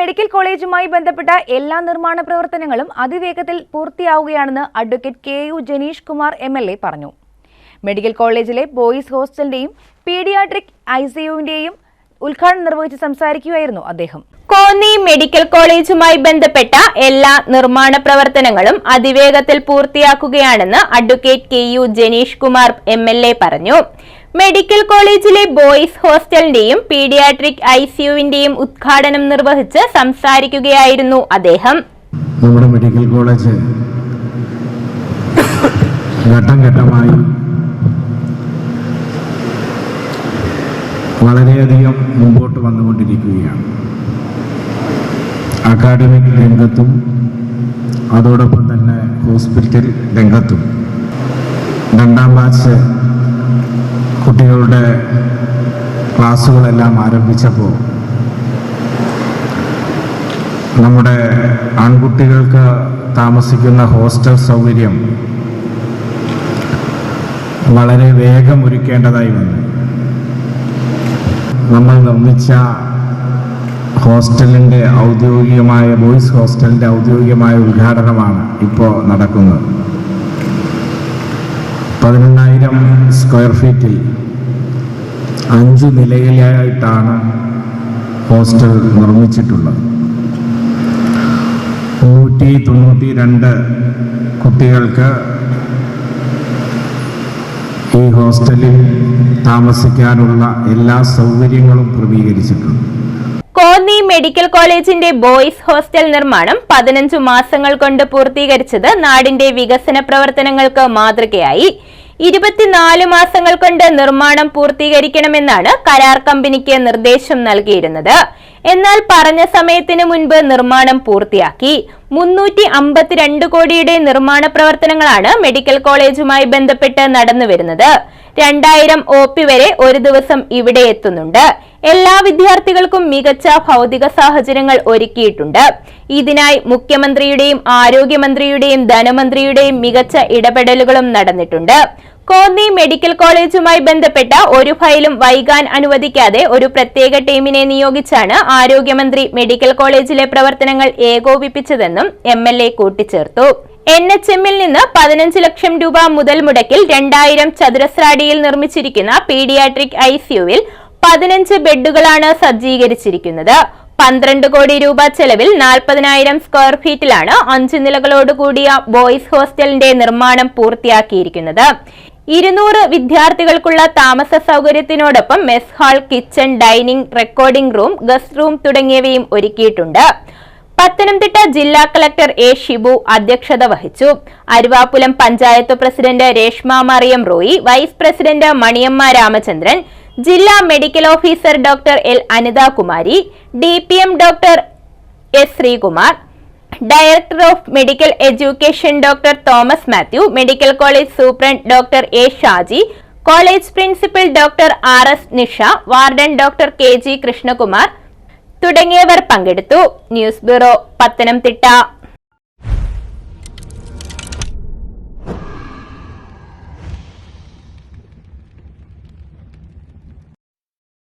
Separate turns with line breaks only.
Medical കോളേജുമായി ബന്ധപ്പെട്ട എല്ലാ നിർമ്മാണ പ്രവർത്തനങ്ങളും അതിവേഗത്തിൽ പൂർത്തിയാവുകയാണെന്ന് അഡ്വക്കേറ്റ് കെ.യു. ജനീഷ് കുമാർ എം.എൽ.എ. പറഞ്ഞു. മെഡിക്കൽ കോളേജിലെ ബോയ്സ് ഹോസ്റ്റലിന്റെയും പീഡിയാട്രിക് ഐസിയുവിന്റെയും ഉദ്ഘാടനം നിർവഹിച്ച് സംസാരിക്കുകയായിരുന്നു അദ്ദേഹം.
കോന്നി മെഡിക്കൽ കോളേജുമായി ബന്ധപ്പെട്ട എല്ലാ നിർമ്മാണ പ്രവർത്തനങ്ങളും അതിവേഗത്തിൽ പൂർത്തിയാക്കുകയാണെന്ന് അഡ്വക്കേറ്റ് കെ.യു. ജനീഷ് കുമാർ എം.എൽ.എ. പറഞ്ഞു. മെഡിക്കൽ കോളേജിലെ ബോയ്സ് ഹോസ്റ്റലിന്റെയും പീഡിയാട്രിക് ഐസിയുവിന്റെയും ഉദ്ഘാടനം നിർവഹിച്ച് സംസാരിക്കുകയായിരുന്നു അദ്ദേഹം.
നമ്മുടെ മെഡിക്കൽ കോളേജ് ഘട്ടം ഘട്ടമായി വളരെയധികം മുമ്പോട്ട് വന്നുകൊണ്ടിരിക്കുകയാണ്. അക്കാഡമിക് രംഗത്തും അതോടൊപ്പം തന്നെ ഹോസ്പിറ്റൽ രംഗത്തും രണ്ടാം ബാച്ച് കുട്ടികളുടെ ക്ലാസ്സുകളെല്ലാം ആരംഭിച്ചപ്പോൾ നമ്മുടെ ആൺകുട്ടികൾക്ക് താമസിക്കുന്ന ഹോസ്റ്റൽ സൗകര്യം വളരെ വേഗം ഒരുക്കേണ്ടതായി വന്നു. നമ്മൾ നിർമ്മിച്ച ഹോസ്റ്റലിൻ്റെ ഔദ്യോഗികമായ ബോയ്സ് ഹോസ്റ്റലിൻ്റെ ഔദ്യോഗികമായ ഉദ്ഘാടനമാണ് ഇപ്പോൾ നടക്കുന്നത്. 18,000 സ്ക്വയർ ഫീറ്റിൽ 5 നിലയിലായിട്ടാണ് ഹോസ്റ്റൽ നിർമ്മിച്ചിട്ടുള്ളത്. 192 കുട്ടികൾക്ക് ഈ ഹോസ്റ്റലിൽ താമസിക്കാനുള്ള എല്ലാ സൗകര്യങ്ങളും ക്രമീകരിച്ചിട്ടുണ്ട്.
കോന്നി മെഡിക്കൽ കോളേജിന്റെ ബോയ്സ് ഹോസ്റ്റൽ നിർമ്മാണം 15 മാസങ്ങൾ കൊണ്ട് പൂർത്തീകരിച്ചത് നാടിന്റെ വികസന പ്രവർത്തനങ്ങൾക്ക് മാതൃകയായി. 24 മാസങ്ങൾ കൊണ്ട് നിർമ്മാണം പൂർത്തീകരിക്കണമെന്നാണ് കരാർ കമ്പനിക്ക് നിർദ്ദേശം നൽകിയിരുന്നത്. എന്നാൽ പറഞ്ഞ സമയത്തിന് മുൻപ് നിർമ്മാണം പൂർത്തിയാക്കി. 352 കോടിയുടെ നിർമ്മാണ പ്രവർത്തനങ്ങളാണ് മെഡിക്കൽ കോളേജുമായി ബന്ധപ്പെട്ട് നടന്നുവരുന്നത്. 2000 OP വരെ ഒരു ദിവസം ഇവിടെ എത്തുന്നുണ്ട്. എല്ലാ വിദ്യാർത്ഥികൾക്കും മികച്ച ഭൗതിക സാഹചര്യങ്ങൾ ഒരുക്കിയിട്ടുണ്ട്. ഇതിനായി മുഖ്യമന്ത്രിയുടെയും ആരോഗ്യമന്ത്രിയുടെയും ധനമന്ത്രിയുടെയും മികച്ച ഇടപെടലുകളും നടന്നിട്ടുണ്ട്. കോന്നി മെഡിക്കൽ കോളേജുമായി ബന്ധപ്പെട്ട ഒരു ഫയലും വൈകാൻ അനുവദിക്കാതെ ഒരു പ്രത്യേക ടീമിനെ നിയോഗിച്ചാണ് ആരോഗ്യമന്ത്രി മെഡിക്കൽ കോളേജിലെ പ്രവർത്തനങ്ങൾ ഏകോപിപ്പിച്ചതെന്നും എം.എൽ.എ. കൂട്ടിച്ചേർത്തു. NHMൽ നിന്ന് 15 ലക്ഷം രൂപ മുതൽ മുടക്കിൽ 2000 ചതുരശ്ര അടിയിൽ നിർമ്മിച്ചിരിക്കുന്ന പീഡിയാട്രിക് ഐസിയുവിൽ 15 ബെഡുകളാണ് സജ്ജീകരിച്ചിരിക്കുന്നത്. 12 കോടി രൂപ ചെലവിൽ 40,000 സ്ക്വയർ ഫീറ്റിലാണ് 5 നിലകളോട് കൂടിയ ബോയ്സ് ഹോസ്റ്റലിന്റെ നിർമ്മാണം പൂർത്തിയാക്കിയിരിക്കുന്നത്. 200 വിദ്യാർത്ഥികൾക്കുള്ള താമസ സൗകര്യത്തിനോടൊപ്പം mess hall, kitchen, dining, recording room, guest room തുടങ്ങിയവയും ഒരുക്കിയിട്ടുണ്ട്. പത്തനംതിട്ട ജില്ലാ കളക്ടർ എ. ഷിബു അധ്യക്ഷത വഹിച്ചു. Aruvappulam panchayat president Reshma Mariyam Roy, vice president Maniyamma Ramachandran, ജില്ലാ medical officer doctor L. Anithakumari, DPM doctor S. Sreekumar, director of medical education doctor Thomas Mathew, medical college superintendent doctor A. Shaji, college principal doctor R.S. Nisha, warden doctor K.G. Krishnakumar തുടങ്ങിയവർ പങ്കെടുത്തു. News bureau, Pathanamthitta.